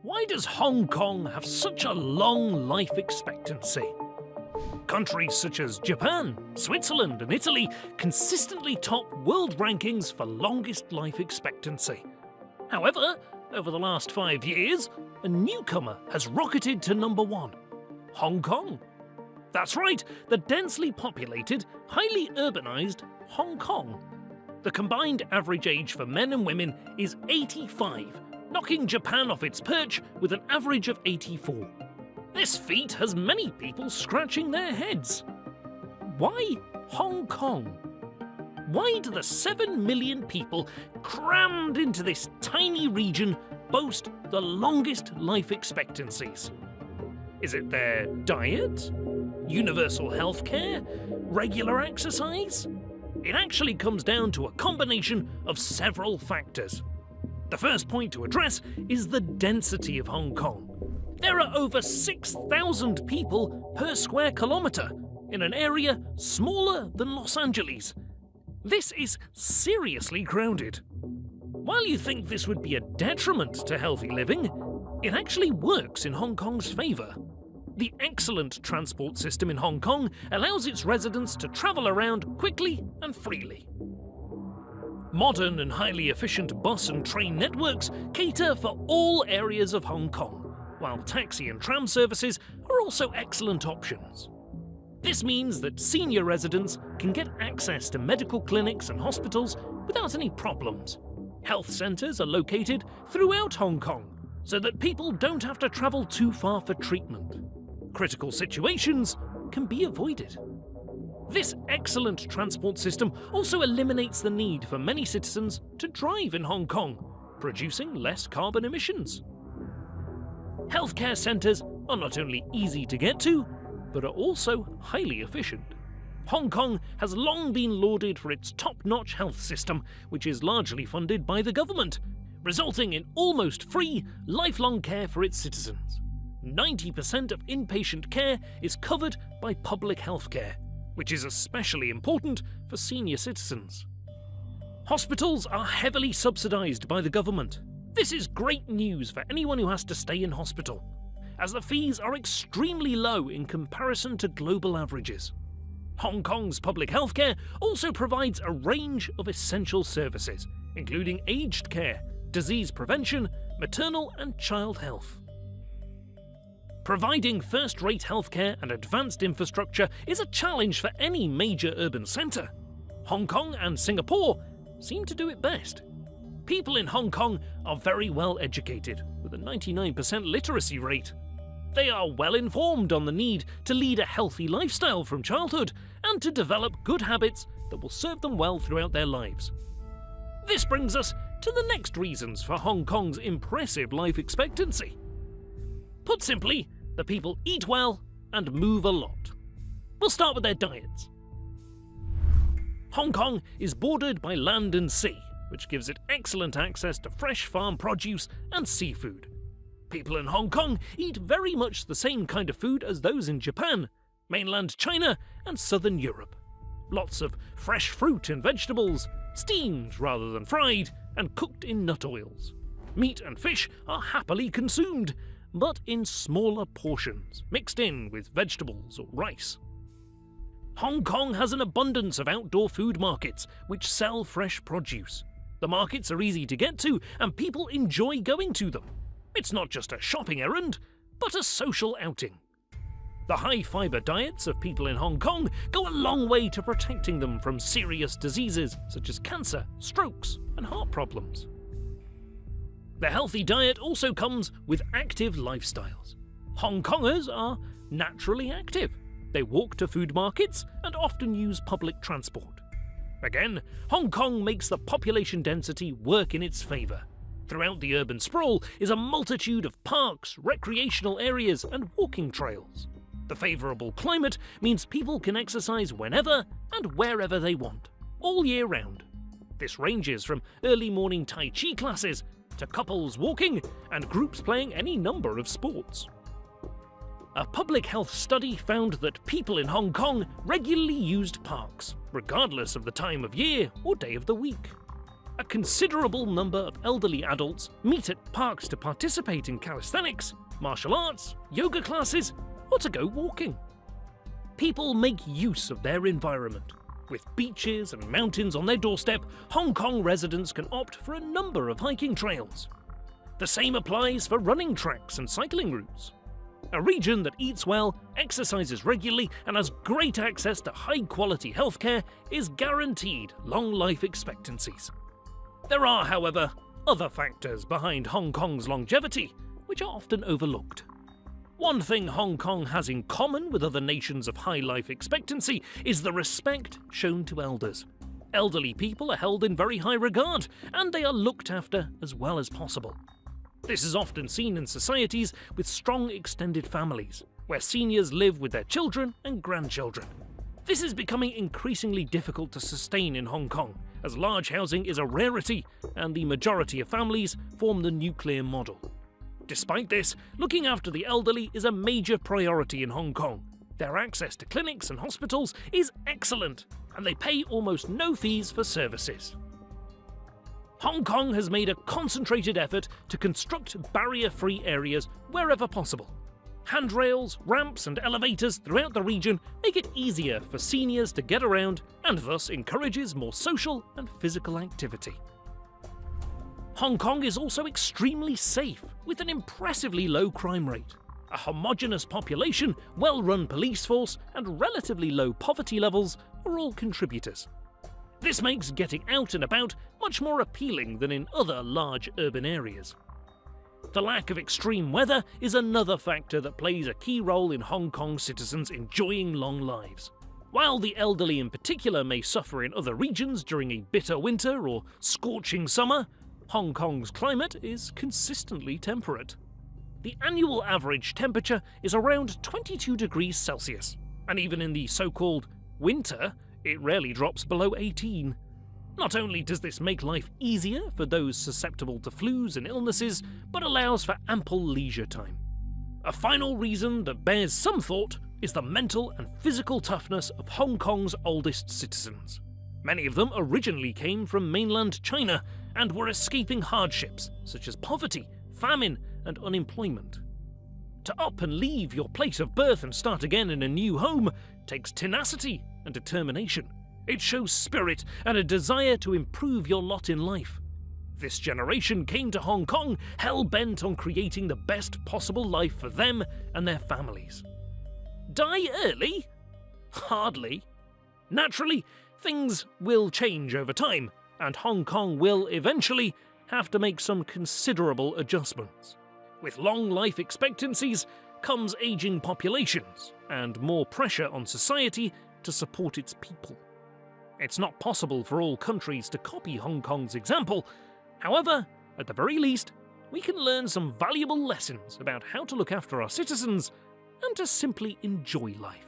Why does Hong Kong have such a long life expectancy? Countries such as Japan, Switzerland and Italy consistently top world rankings for longest life expectancy. However, over the last 5 years, a newcomer has rocketed to number 1, Hong Kong. That's right, the densely populated, highly urbanized Hong Kong. The combined average age for men and women is 85, knocking Japan off its perch with an average of 84. This feat has many people scratching their heads. Why Hong Kong? Why do the 7 million people crammed into this tiny region boast the longest life expectancies? Is it their diet? Universal healthcare? Regular exercise? It actually comes down to a combination of several factors. The first point to address is the density of Hong Kong. There are over 6,000 people per square kilometre in an area smaller than Los Angeles. This is seriously crowded. While you think this would be a detriment to healthy living, it actually works in Hong Kong's favour. The excellent transport system in Hong Kong allows its residents to travel around quickly and freely. Modern and highly efficient bus and train networks cater for all areas of Hong Kong, while taxi and tram services are also excellent options. This means that senior residents can get access to medical clinics and hospitals without any problems. Health centres are located throughout Hong Kong, so that people don't have to travel too far for treatment. Critical situations can be avoided. This excellent transport system also eliminates the need for many citizens to drive in Hong Kong, producing less carbon emissions. Healthcare centres are not only easy to get to, but are also highly efficient. Hong Kong has long been lauded for its top-notch health system, which is largely funded by the government, resulting in almost free, lifelong care for its citizens. 90% of inpatient care is covered by public healthcare, which is especially important for senior citizens. Hospitals are heavily subsidised by the government. This is great news for anyone who has to stay in hospital, as the fees are extremely low in comparison to global averages. Hong Kong's public healthcare also provides a range of essential services, including aged care, disease prevention, maternal and child health. Providing first-rate healthcare and advanced infrastructure is a challenge for any major urban centre. Hong Kong and Singapore seem to do it best. People in Hong Kong are very well educated, with a 99% literacy rate. They are well informed on the need to lead a healthy lifestyle from childhood and to develop good habits that will serve them well throughout their lives. This brings us to the next reasons for Hong Kong's impressive life expectancy. Put simply, the people eat well and move a lot. We'll start with their diets. Hong Kong is bordered by land and sea, which gives it excellent access to fresh farm produce and seafood. People in Hong Kong eat very much the same kind of food as those in Japan, mainland China and southern Europe. Lots of fresh fruit and vegetables, steamed rather than fried, and cooked in nut oils. Meat and fish are happily consumed, but in smaller portions, mixed in with vegetables or rice. Hong Kong has an abundance of outdoor food markets which sell fresh produce. The markets are easy to get to and people enjoy going to them. It's not just a shopping errand, but a social outing. The high-fibre diets of people in Hong Kong go a long way to protecting them from serious diseases such as cancer, strokes and heart problems. The healthy diet also comes with active lifestyles. Hong Kongers are naturally active. They walk to food markets and often use public transport. Again, Hong Kong makes the population density work in its favour. Throughout the urban sprawl is a multitude of parks, recreational areas and walking trails. The favourable climate means people can exercise whenever and wherever they want, all year round. This ranges from early morning Tai Chi classes to couples walking and groups playing any number of sports. A public health study found that people in Hong Kong regularly used parks, regardless of the time of year or day of the week. A considerable number of elderly adults meet at parks to participate in calisthenics, martial arts, yoga classes, or to go walking. People make use of their environment. With beaches and mountains on their doorstep, Hong Kong residents can opt for a number of hiking trails. The same applies for running tracks and cycling routes. A region that eats well, exercises regularly, and has great access to high-quality healthcare is guaranteed long life expectancies. There are, however, other factors behind Hong Kong's longevity, which are often overlooked. One thing Hong Kong has in common with other nations of high life expectancy is the respect shown to elders. Elderly people are held in very high regard, and they are looked after as well as possible. This is often seen in societies with strong extended families, where seniors live with their children and grandchildren. This is becoming increasingly difficult to sustain in Hong Kong, as large housing is a rarity and the majority of families form the nuclear model. Despite this, looking after the elderly is a major priority in Hong Kong. Their access to clinics and hospitals is excellent, and they pay almost no fees for services. Hong Kong has made a concentrated effort to construct barrier-free areas wherever possible. Handrails, ramps and elevators throughout the region make it easier for seniors to get around and thus encourages more social and physical activity. Hong Kong is also extremely safe, with an impressively low crime rate. A homogeneous population, well-run police force, and relatively low poverty levels are all contributors. This makes getting out and about much more appealing than in other large urban areas. The lack of extreme weather is another factor that plays a key role in Hong Kong citizens enjoying long lives. While the elderly in particular may suffer in other regions during a bitter winter or scorching summer, Hong Kong's climate is consistently temperate. The annual average temperature is around 22 degrees Celsius, and even in the so-called winter, it rarely drops below 18. Not only does this make life easier for those susceptible to flus and illnesses, but allows for ample leisure time. A final reason that bears some thought is the mental and physical toughness of Hong Kong's oldest citizens. Many of them originally came from mainland China and were escaping hardships such as poverty, famine, and unemployment. To up and leave your place of birth and start again in a new home takes tenacity and determination. It shows spirit and a desire to improve your lot in life. This generation came to Hong Kong hell-bent on creating the best possible life for them and their families. Die early? Hardly. Naturally, things will change over time, and Hong Kong will eventually have to make some considerable adjustments. With long life expectancies comes aging populations and more pressure on society to support its people. It's not possible for all countries to copy Hong Kong's example. However, at the very least, we can learn some valuable lessons about how to look after our citizens and to simply enjoy life.